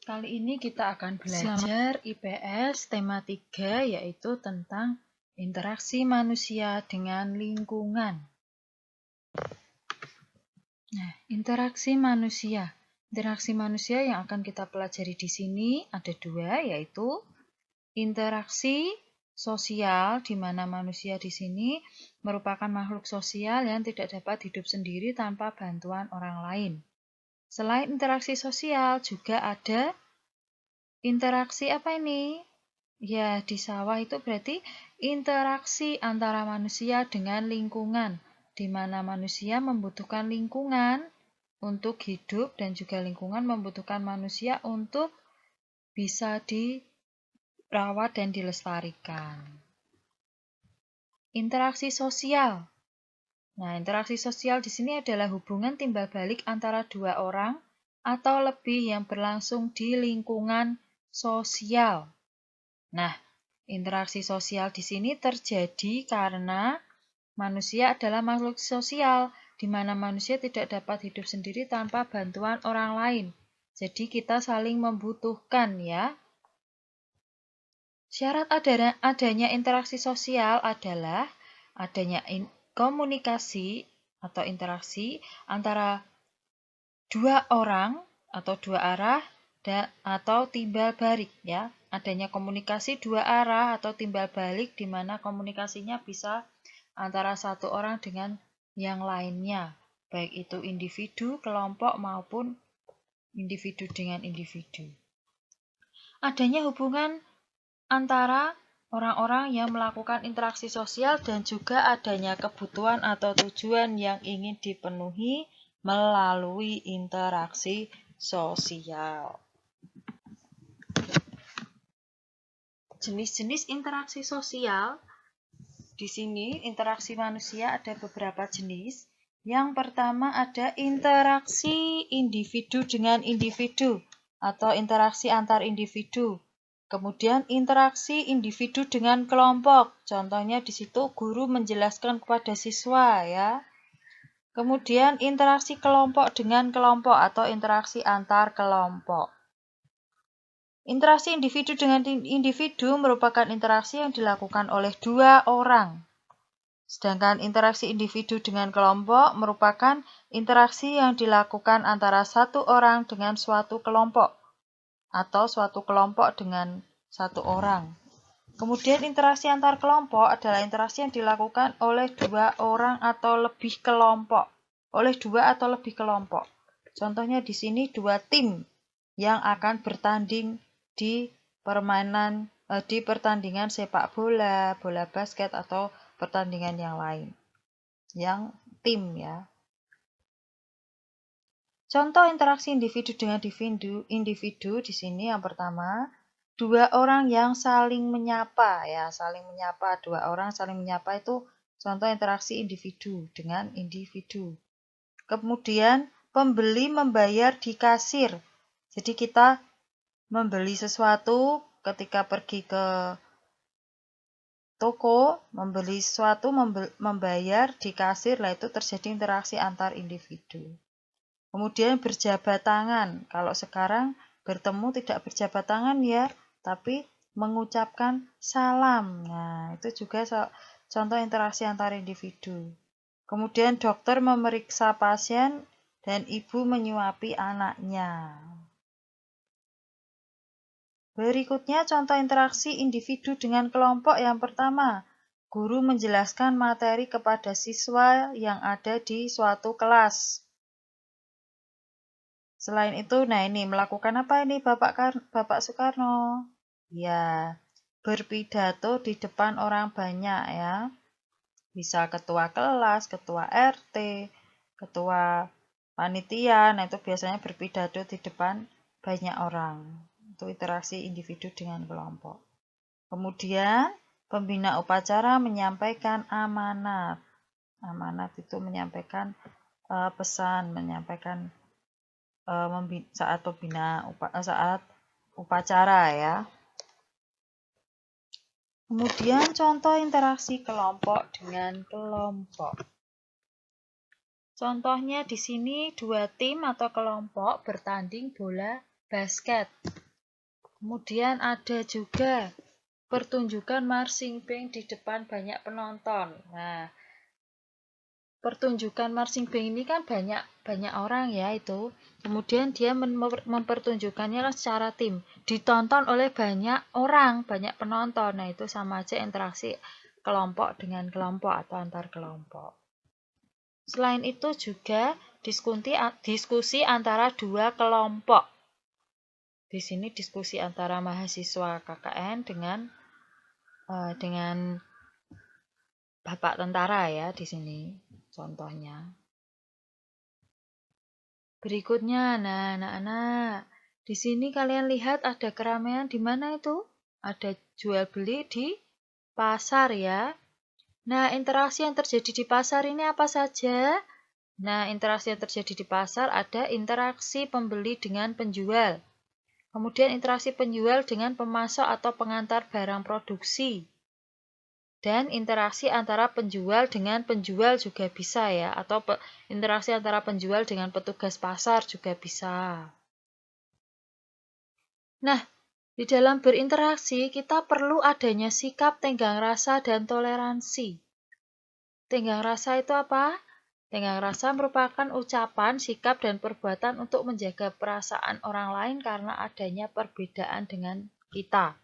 Kali ini kita akan belajar IPS tema 3 yaitu tentang interaksi manusia dengan lingkungan. Nah, interaksi manusia. Interaksi manusia yang akan kita pelajari di sini ada dua, yaitu interaksi sosial, di mana manusia di sini merupakan makhluk sosial yang tidak dapat hidup sendiri tanpa bantuan orang lain. Selain interaksi sosial, juga ada interaksi apa ini? Ya, di sawah itu berarti interaksi antara manusia dengan lingkungan, di mana manusia membutuhkan lingkungan untuk hidup dan juga lingkungan membutuhkan manusia untuk bisa dirawat dan dilestarikan. Interaksi sosial. Nah, interaksi sosial di sini adalah hubungan timbal balik antara dua orang atau lebih yang berlangsung di lingkungan sosial. Nah, interaksi sosial di sini terjadi karena manusia adalah makhluk sosial, di mana manusia tidak dapat hidup sendiri tanpa bantuan orang lain. Jadi kita saling membutuhkan ya. Syarat adanya interaksi sosial adalah adanya komunikasi atau interaksi antara dua orang atau dua arah atau timbal balik ya. Adanya komunikasi dua arah atau timbal balik di mana komunikasinya bisa antara satu orang dengan yang lainnya, baik itu individu, kelompok maupun individu dengan individu. Adanya hubungan antara orang-orang yang melakukan interaksi sosial dan juga adanya kebutuhan atau tujuan yang ingin dipenuhi melalui interaksi sosial. Jenis-jenis interaksi sosial. Di sini interaksi manusia ada beberapa jenis. Yang pertama ada interaksi individu dengan individu atau interaksi antar individu. Kemudian interaksi individu dengan kelompok. Contohnya di situ guru menjelaskan kepada siswa ya. Kemudian interaksi kelompok dengan kelompok atau interaksi antar kelompok. Interaksi individu dengan individu merupakan interaksi yang dilakukan oleh dua orang. Sedangkan interaksi individu dengan kelompok merupakan interaksi yang dilakukan antara satu orang dengan suatu kelompok atau suatu kelompok dengan satu orang. Kemudian interaksi antar kelompok adalah interaksi yang dilakukan oleh dua orang atau lebih kelompok. Contohnya di sini dua tim yang akan bertanding di pertandingan sepak bola, bola basket atau pertandingan yang lain. Yang tim ya. Contoh interaksi individu dengan individu di sini yang pertama, dua orang yang saling menyapa ya, dua orang saling menyapa itu contoh interaksi individu dengan individu. Kemudian pembeli membayar di kasir. Jadi kita membeli sesuatu ketika pergi ke toko, membeli sesuatu, membayar di kasir, lah itu terjadi interaksi antar individu. Kemudian berjabat tangan. Kalau sekarang bertemu tidak berjabat tangan ya, tapi mengucapkan salam. Nah, itu juga contoh interaksi antar individu. Kemudian dokter memeriksa pasien dan ibu menyuapi anaknya. Berikutnya contoh interaksi individu dengan kelompok yang pertama. Guru menjelaskan materi kepada siswa yang ada di suatu kelas. Selain itu, nah ini melakukan apa ini Bapak Soekarno? Ya, berpidato di depan orang banyak ya. Bisa ketua kelas, ketua RT, ketua panitia, nah itu biasanya berpidato di depan banyak orang. Itu interaksi individu dengan kelompok. Kemudian, pembina upacara menyampaikan amanat. Amanat itu menyampaikan pesan, menyampaikan saat upacara ya. Kemudian contoh interaksi kelompok dengan kelompok. Contohnya di sini dua tim atau kelompok bertanding bola basket. Kemudian ada juga pertunjukan marching band di depan banyak penonton. Nah, pertunjukan marching band ini kan banyak orang ya itu. Kemudian dia mempertunjukkannya kan secara tim, ditonton oleh banyak orang, banyak penonton. Nah, itu sama aja interaksi kelompok dengan kelompok atau antar kelompok. Selain itu juga diskusi antara dua kelompok. Di sini diskusi antara mahasiswa KKN dengan bapak tentara ya di sini contohnya. Berikutnya, nah anak-anak, di sini kalian lihat ada keramaian di mana itu? Ada jual beli di pasar ya. Nah, interaksi yang terjadi di pasar ini apa saja? Nah, interaksi yang terjadi di pasar ada interaksi pembeli dengan penjual. Kemudian interaksi penjual dengan pemasok atau pengantar barang produksi. Dan interaksi antara penjual dengan penjual juga bisa ya, atau interaksi antara penjual dengan petugas pasar juga bisa. Nah, di dalam berinteraksi kita perlu adanya sikap tenggang rasa dan toleransi. Tenggang rasa itu apa? Tenggang rasa merupakan ucapan, sikap, dan perbuatan untuk menjaga perasaan orang lain karena adanya perbedaan dengan kita.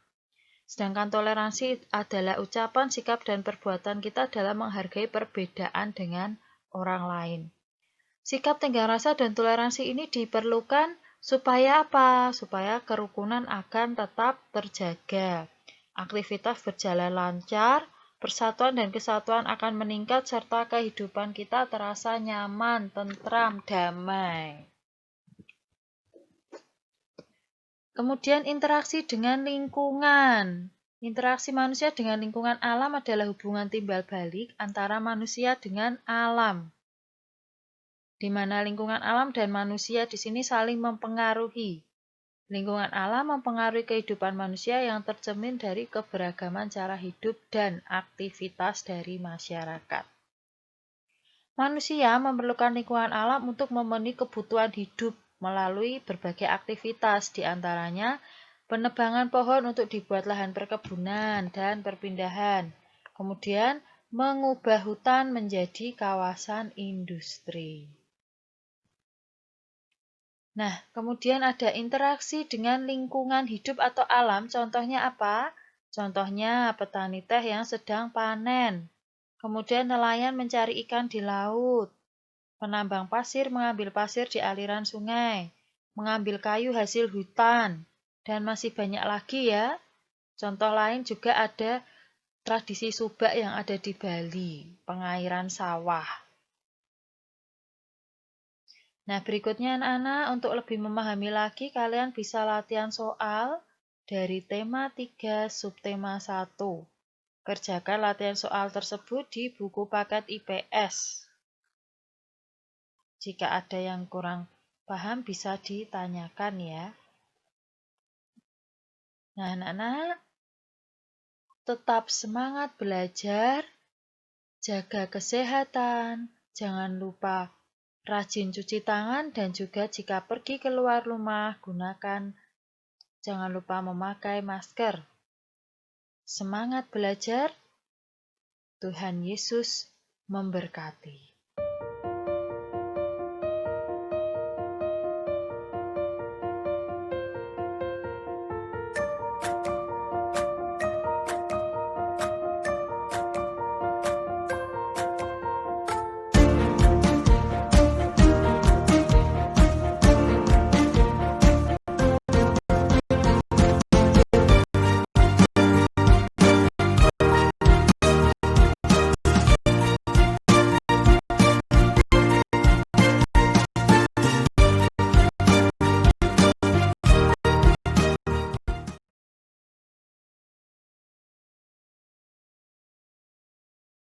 Sedangkan toleransi adalah ucapan, sikap, dan perbuatan kita dalam menghargai perbedaan dengan orang lain. Sikap tenggang rasa dan toleransi ini diperlukan supaya apa? Supaya kerukunan akan tetap terjaga. Aktivitas berjalan lancar, persatuan dan kesatuan akan meningkat, serta kehidupan kita terasa nyaman, tentram, damai. Kemudian interaksi dengan lingkungan. Interaksi manusia dengan lingkungan alam adalah hubungan timbal balik antara manusia dengan alam. Di mana lingkungan alam dan manusia di sini saling mempengaruhi. Lingkungan alam mempengaruhi kehidupan manusia yang tercermin dari keberagaman cara hidup dan aktivitas dari masyarakat. Manusia memerlukan lingkungan alam untuk memenuhi kebutuhan hidup melalui berbagai aktivitas, di antaranya penebangan pohon untuk dibuat lahan perkebunan dan perpindahan. Kemudian mengubah hutan menjadi kawasan industri. Nah, kemudian ada interaksi dengan lingkungan hidup atau alam. Contohnya apa? Contohnya petani teh yang sedang panen. Kemudian nelayan mencari ikan di laut. Penambang pasir mengambil pasir di aliran sungai, mengambil kayu hasil hutan, dan masih banyak lagi ya. Contoh lain juga ada tradisi subak yang ada di Bali, pengairan sawah. Nah, berikutnya anak-anak, untuk lebih memahami lagi, kalian bisa latihan soal dari tema 3 subtema 1. Kerjakan latihan soal tersebut di buku paket IPS. Jika ada yang kurang paham bisa ditanyakan ya. Nah, anak-anak, tetap semangat belajar, jaga kesehatan, jangan lupa rajin cuci tangan, dan juga jika pergi keluar rumah, jangan lupa memakai masker. Semangat belajar, Tuhan Yesus memberkati.